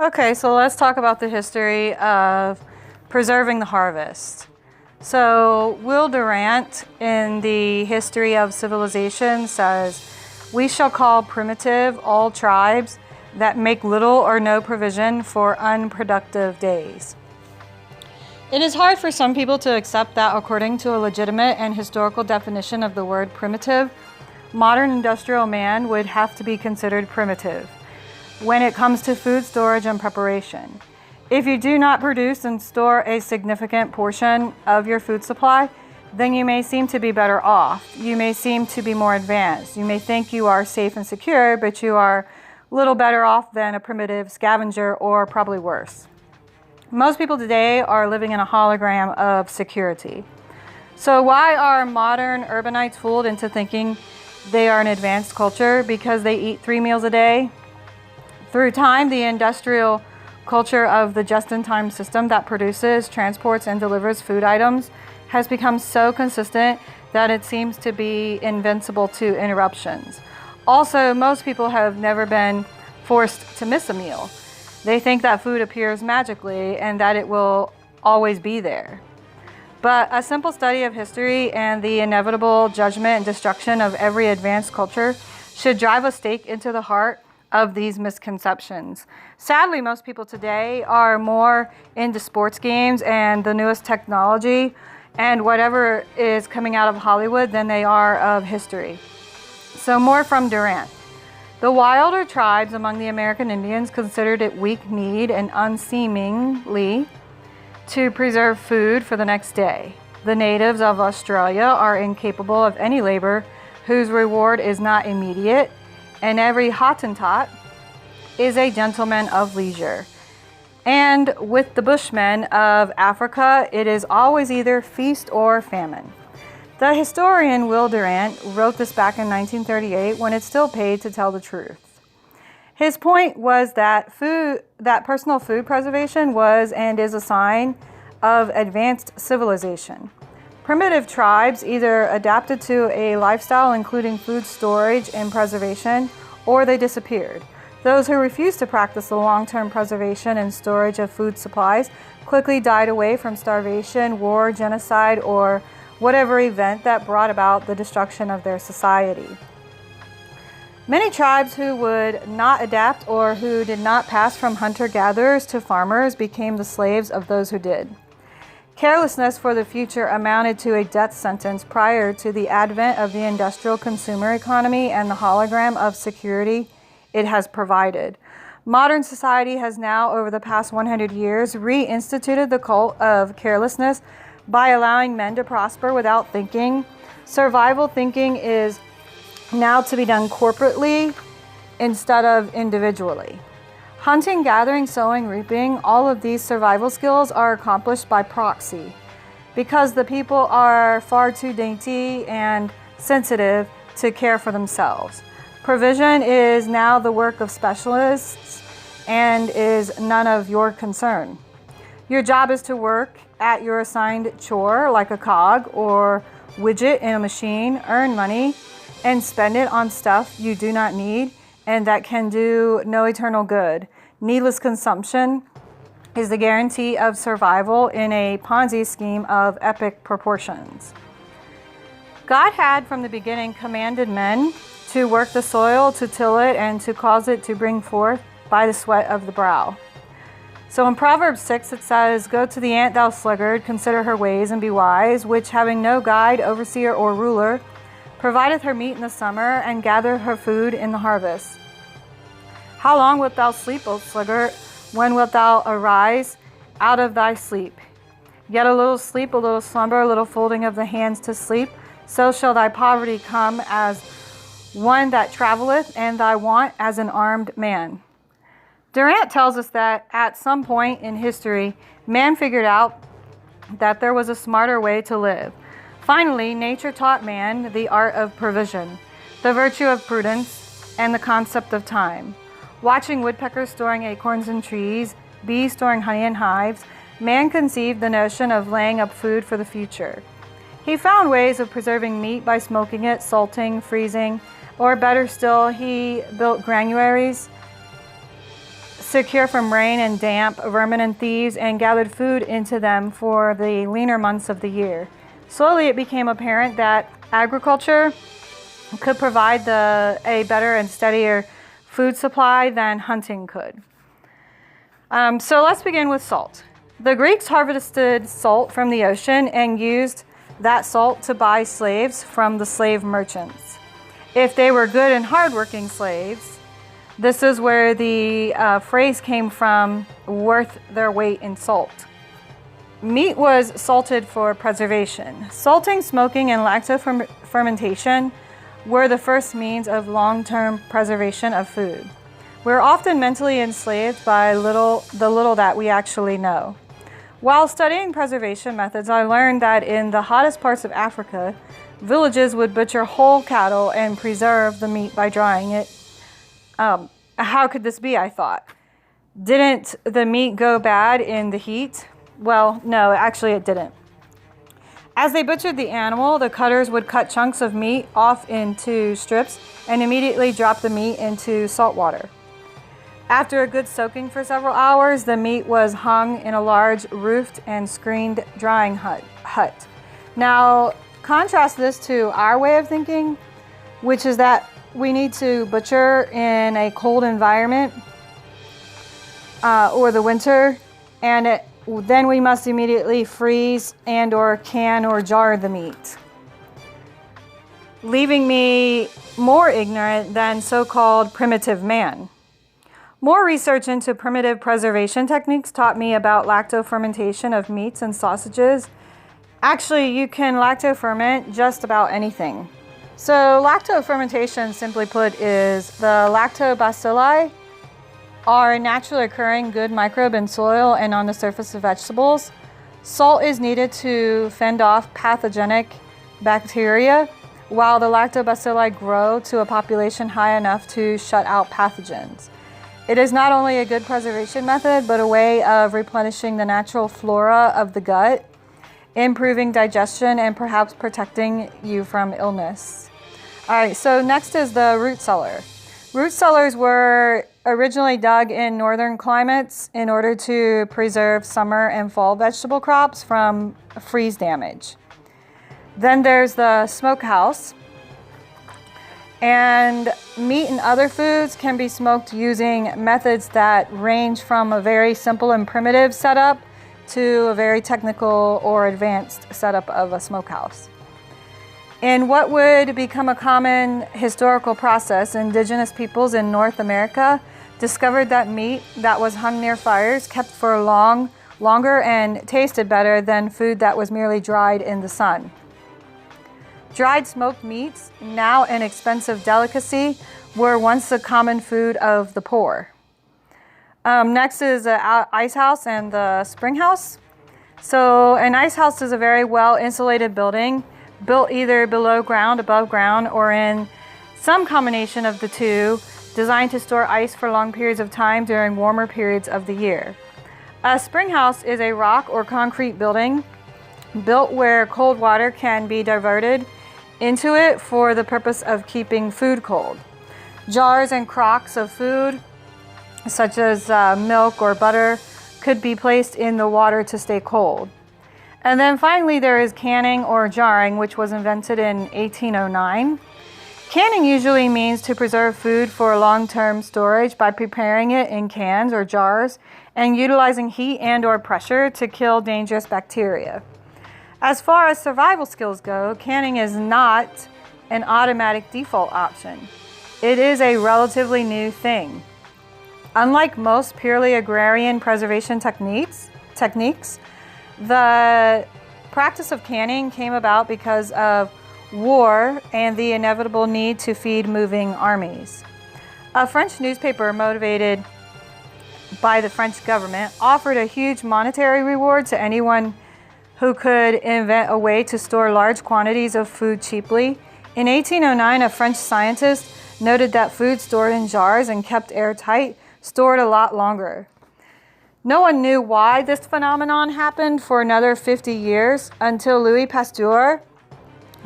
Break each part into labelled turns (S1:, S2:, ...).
S1: Okay, so let's talk about the history of preserving the harvest. So Will Durant in the History of Civilization says, "We shall call primitive all tribes that make little or no provision for unproductive days." It is hard for some people to accept that according to a legitimate and historical definition of the word primitive, modern industrial man would have to be considered primitive when it comes to food storage and preparation. If you do not produce and store a significant portion of your food supply, then you may seem to be better off. You may seem to be more advanced. You may think you are safe and secure, but you are a little better off than a primitive scavenger, or probably worse. Most people today are living in a hologram of security. So why are modern urbanites fooled into thinking they are an advanced culture? Because they eat 3 meals a day? Through time, the industrial culture of the just-in-time system that produces, transports, and delivers food items has become so consistent that it seems to be invincible to interruptions. Also, most people have never been forced to miss a meal. They think that food appears magically and that it will always be there. But a simple study of history and the inevitable judgment and destruction of every advanced culture should drive a stake into the heart of these misconceptions. Sadly, most people today are more into sports games and the newest technology and whatever is coming out of Hollywood than they are of history. So more from Durant. The wilder tribes among the American Indians considered it weak-kneed and unseemly to preserve food for the next day. The natives of Australia are incapable of any labor whose reward is not immediate, and every Hottentot is a gentleman of leisure. And with the Bushmen of Africa, it is always either feast or famine. The historian Will Durant wrote this back in 1938 when it still paid to tell the truth. His point was that personal food preservation was and is a sign of advanced civilization. Primitive tribes either adapted to a lifestyle including food storage and preservation, or they disappeared. Those who refused to practice the long-term preservation and storage of food supplies quickly died away from starvation, war, genocide, or whatever event that brought about the destruction of their society. Many tribes who would not adapt or who did not pass from hunter-gatherers to farmers became the slaves of those who did. Carelessness for the future amounted to a death sentence prior to the advent of the industrial consumer economy and the hologram of security it has provided. Modern society has now, over the past 100 years, reinstituted the cult of carelessness by allowing men to prosper without thinking. Survival thinking is now to be done corporately instead of individually. Hunting, gathering, sowing, reaping, all of these survival skills are accomplished by proxy because the people are far too dainty and sensitive to care for themselves. Provision is now the work of specialists and is none of your concern. Your job is to work at your assigned chore like a cog or widget in a machine, earn money, and spend it on stuff you do not need and that can do no eternal good. Needless consumption is the guarantee of survival in a Ponzi scheme of epic proportions. God had from the beginning commanded men to work the soil, to till it, and to cause it to bring forth by the sweat of the brow. So in Proverbs 6 it says, "Go to the ant, thou sluggard, consider her ways and be wise, which having no guide, overseer, or ruler, provideth her meat in the summer, and gather her food in the harvest. How long wilt thou sleep, O sluggard? When wilt thou arise out of thy sleep? Yet a little sleep, a little slumber, a little folding of the hands to sleep, so shall thy poverty come as one that travelleth, and thy want as an armed man." Durant tells us that at some point in history, man figured out that there was a smarter way to live. Finally, nature taught man the art of provision, the virtue of prudence, and the concept of time. Watching woodpeckers storing acorns in trees, bees storing honey in hives, man conceived the notion of laying up food for the future. He found ways of preserving meat by smoking it, salting, freezing, or better still, he built granaries secure from rain and damp, vermin and thieves, and gathered food into them for the leaner months of the year. Slowly it became apparent that agriculture could provide a better and steadier food supply than hunting could. So let's begin with salt. The Greeks harvested salt from the ocean and used that salt to buy slaves from the slave merchants. If they were good and hardworking slaves, this is where the phrase came from, worth their weight in salt. Meat was salted for preservation. Salting, smoking, and lacto-fermentation were the first means of long-term preservation of food. We're often mentally enslaved by the little that we actually know. While studying preservation methods, I learned that in the hottest parts of Africa, villages would butcher whole cattle and preserve the meat by drying it. How could this be, I thought? Didn't the meat go bad in the heat? Well, no, actually it didn't. As they butchered the animal, the cutters would cut chunks of meat off into strips and immediately drop the meat into salt water. After a good soaking for several hours, the meat was hung in a large roofed and screened drying hut. Now, contrast this to our way of thinking, which is that we need to butcher in a cold environment or the winter, and then we must immediately freeze and or can or jar the meat, leaving me more ignorant than so-called primitive man. More research into primitive preservation techniques taught me about lacto-fermentation of meats and sausages. Actually, you can lacto-ferment just about anything. So lacto-fermentation, simply put, is the lactobacilli are naturally occurring good microbe in soil and on the surface of vegetables. Salt is needed to fend off pathogenic bacteria, while the lactobacilli grow to a population high enough to shut out pathogens. It is not only a good preservation method, but a way of replenishing the natural flora of the gut, improving digestion, and perhaps protecting you from illness. All right, so next is the root cellar. Root cellars were originally dug in northern climates in order to preserve summer and fall vegetable crops from freeze damage. Then there's the smokehouse. And meat and other foods can be smoked using methods that range from a very simple and primitive setup to a very technical or advanced setup of a smokehouse. In what would become a common historical process, indigenous peoples in North America discovered that meat that was hung near fires kept for longer and tasted better than food that was merely dried in the sun. Dried smoked meats, now an expensive delicacy, were once the common food of the poor. Next is the ice house and the spring house. So an ice house is a very well insulated building built either below ground, above ground, or in some combination of the two, designed to store ice for long periods of time during warmer periods of the year. A spring house is a rock or concrete building built where cold water can be diverted into it for the purpose of keeping food cold. Jars and crocks of food, such as milk or butter, could be placed in the water to stay cold. And then finally there is canning or jarring, which was invented in 1809. Canning usually means to preserve food for long-term storage by preparing it in cans or jars and utilizing heat and or pressure to kill dangerous bacteria. As far as survival skills go, canning is not an automatic default option. It is a relatively new thing. Unlike most purely agrarian preservation techniques, the practice of canning came about because of war and the inevitable need to feed moving armies. A French newspaper, motivated by the French government, offered a huge monetary reward to anyone who could invent a way to store large quantities of food cheaply. In 1809, a French scientist noted that food stored in jars and kept airtight stored a lot longer. No one knew why this phenomenon happened for another 50 years until Louis Pasteur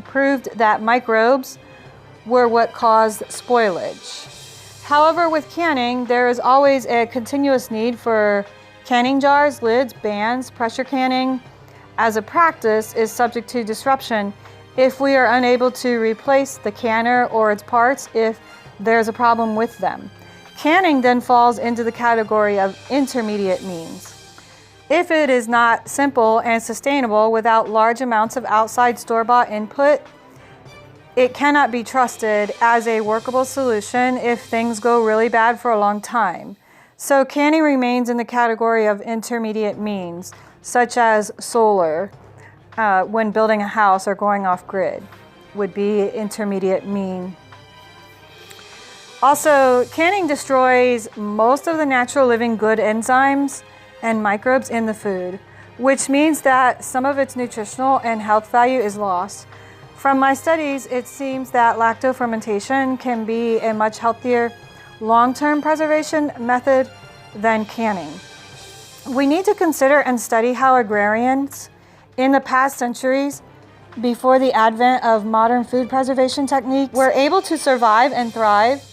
S1: proved that microbes were what caused spoilage. However, with canning, there is always a continuous need for canning jars, lids, bands. Pressure canning as a practice is subject to disruption if we are unable to replace the canner or its parts if there's a problem with them. Canning then falls into the category of intermediate means. If it is not simple and sustainable without large amounts of outside store-bought input, it cannot be trusted as a workable solution if things go really bad for a long time. So canning remains in the category of intermediate means, such as solar, when building a house or going off grid, would be intermediate mean. Also, canning destroys most of the natural living good enzymes and microbes in the food, which means that some of its nutritional and health value is lost. From my studies, it seems that lacto-fermentation can be a much healthier long-term preservation method than canning. We need to consider and study how agrarians in the past centuries, before the advent of modern food preservation techniques, were able to survive and thrive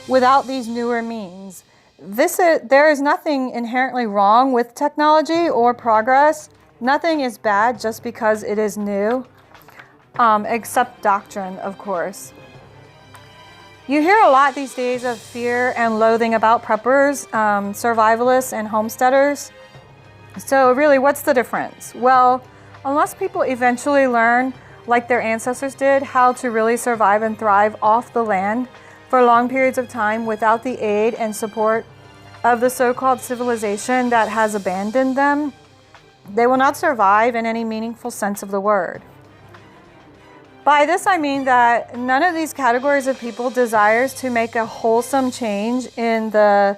S1: without these newer means. There is nothing inherently wrong with technology or progress. Nothing is bad just because it is new, except doctrine, of course. You hear a lot these days of fear and loathing about preppers, survivalists, and homesteaders. So really, what's the difference? Well, unless people eventually learn, like their ancestors did, how to really survive and thrive off the land for long periods of time without the aid and support of the so-called civilization that has abandoned them, they will not survive in any meaningful sense of the word. By this I mean that none of these categories of people desires to make a wholesome change in the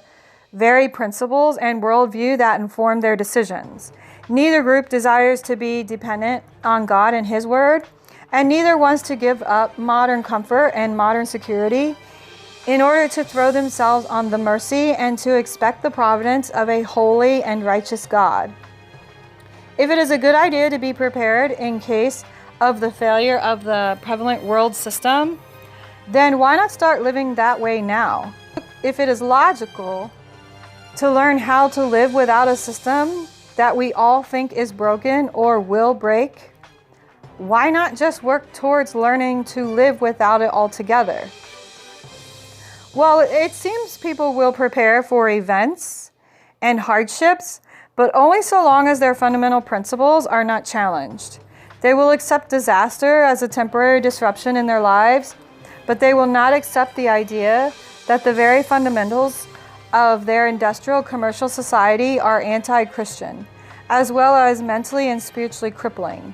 S1: very principles and worldview that inform their decisions. Neither group desires to be dependent on God and His Word, and neither wants to give up modern comfort and modern security in order to throw themselves on the mercy and to expect the providence of a holy and righteous God. If it is a good idea to be prepared in case of the failure of the prevalent world system, then why not start living that way now? If it is logical to learn how to live without a system that we all think is broken or will break, why not just work towards learning to live without it altogether? Well, it seems people will prepare for events and hardships, but only so long as their fundamental principles are not challenged. They will accept disaster as a temporary disruption in their lives, but they will not accept the idea that the very fundamentals of their industrial commercial society are anti-Christian, as well as mentally and spiritually crippling.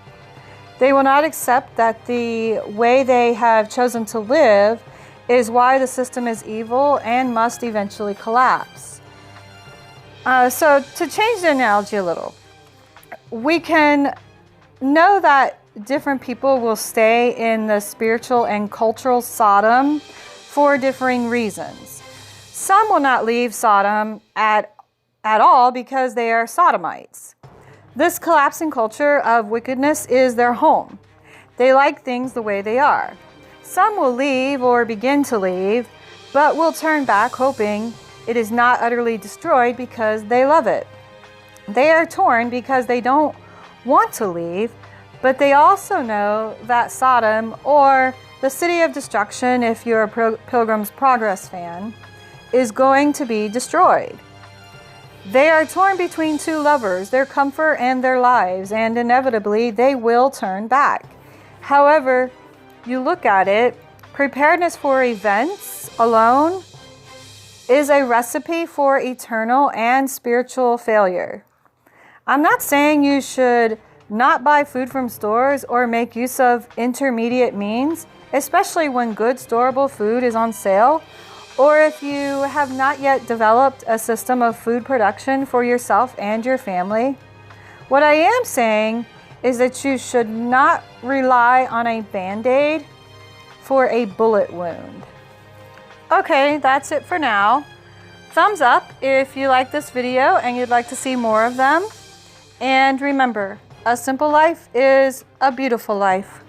S1: They will not accept that the way they have chosen to live is why the system is evil and must eventually collapse. So to change the analogy a little, we can know that different people will stay in the spiritual and cultural Sodom for differing reasons. Some will not leave Sodom at all because they are Sodomites. This collapsing culture of wickedness is their home. They like things the way they are. Some will leave or begin to leave, but will turn back hoping it is not utterly destroyed because they love it. They are torn because they don't want to leave, but they also know that Sodom, or the city of destruction if you're a Pilgrim's Progress fan, is going to be destroyed. They are torn between two lovers, their comfort and their lives, and inevitably they will turn back. However, you look at it, preparedness for events alone is a recipe for eternal and spiritual failure. I'm not saying you should not buy food from stores or make use of intermediate means, especially when good storable food is on sale, or if you have not yet developed a system of food production for yourself and your family. What I am saying is that you should not rely on a Band-Aid for a bullet wound. Okay, that's it for now. Thumbs up if you like this video and you'd like to see more of them. And remember, a simple life is a beautiful life.